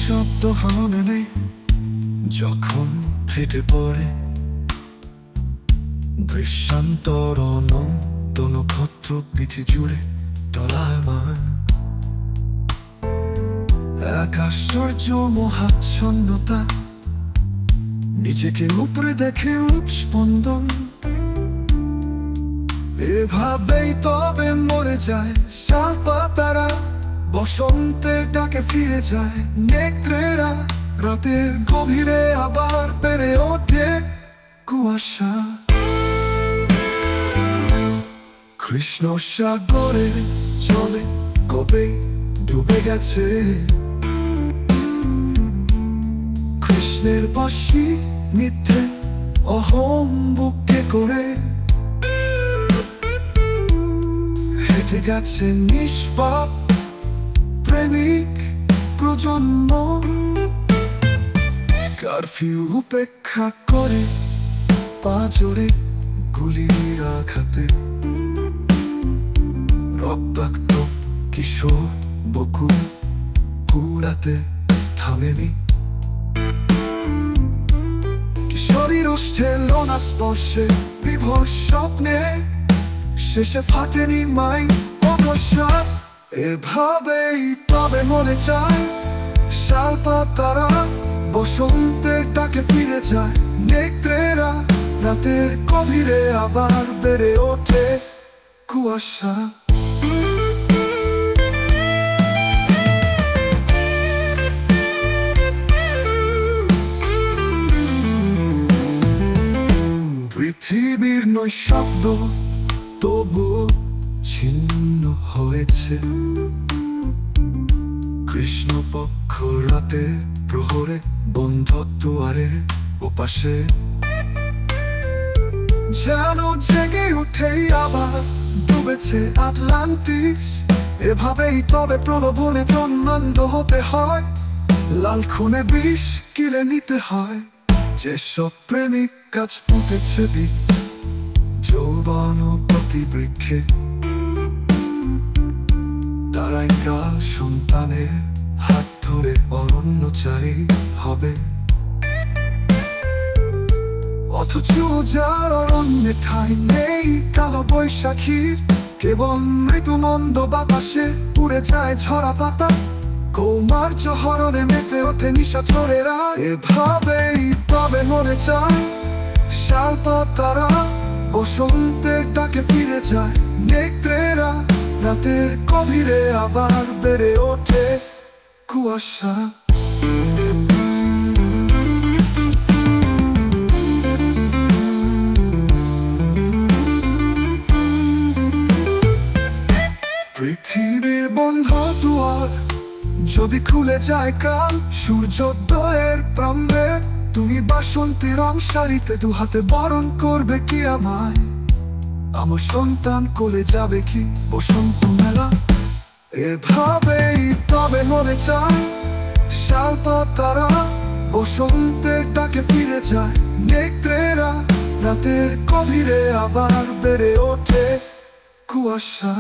নিঃশব্দ হামলে যখন ফেটে পড়ে দৃশ্যান্তরণ তনক্ষত্র পিঠে জুড়ে টলায়মান এক আশ্চর্য মহাচ্ছন্নতা নিজেকে উপরে দেখে উৎস্পন্দন এভাবেই তবে মরে যায় শালপাতারা বসন্তের ডাকে ফিরে যায় নেত্রেরা রাতের গভীরে আবার বেড়ে ওঠে কুয়াশা কৃষ্ণ সাগরে জলে কবে ডুবে গেছে কৃষ্ণের বাঁশি মিথ্যে অহং বুকে করে হেঁটে গেছে নিষ্পাপ প্রেমিক প্রজন্ম কারফিউ উপেক্ষা করে পাঁজরে গুলির আঘাতে রক্তাক্ত কিশোর বকুল কুড়াতে থামেনি কিশোরীর ওষ্ঠে লোনা স্পর্শে বিভোর স্বপ্নে শেষে ফাটেনি মাই অবসাদ এভাবেই তবে মরে যায় শালপাতারা বসন্তের ডাকে ফিরে যায় নেত্রেরা রাতের গভীরে আবার বেড়ে ওঠে কুয়াশা পৃথিবীর নৈশব্দ তবু ছিন্ন হয়েছে কৃষ্ণপক্ষ রাতে প্রহরে বন্ধ দুয়ারের ওপাশে যেন জেগে উঠেই আবার ডুবেছে আটলান্টিস এভাবেই তবে প্রলোভনে জন্মান্ধ হতে হয় লাল খুনে বিষ কিলে নিতে হয় যেসব প্রেমিক গাছ পুঁতেছে বীজ যৌবন ও প্রতিবৃক্ষে তারাই কাল সন্তানের হাত ধরে অরণ্যচারী হবে অথচ যার অরণ্যে ঠাঁই নেই কালো বৈশাখীর কেবল মৃদুমন্দ বাতাসে উড়ে যায় ঝরা পাতা কৌমার্য হরণে মেতে ওঠে নিশাচরেরা এভাবেই তবে মরে যায় শালপাতারা বসন্তের ডাকে ফিরে যায় নেত্রেরা রাতের গভীরে আবার বেড়ে ওঠে কুয়াশা পৃথিবীর বন্ধ দুয়ার যদি খুলে যায় কাল সূর্যোদয়ের প্রাম্বে তুমি বাসন্তের রং শাড়িতে দু হাতে বরণ করবে কি আমায় আমার সন্তান কোলে যাবে কি বসন্ত মেলা এভাবেই তবে মরে যায় শালপাতারা বসন্তের ডাকে ফিরে যায় নেত্রেরা রাতের গভীরে আবার বেড়ে ওঠে কুয়াশা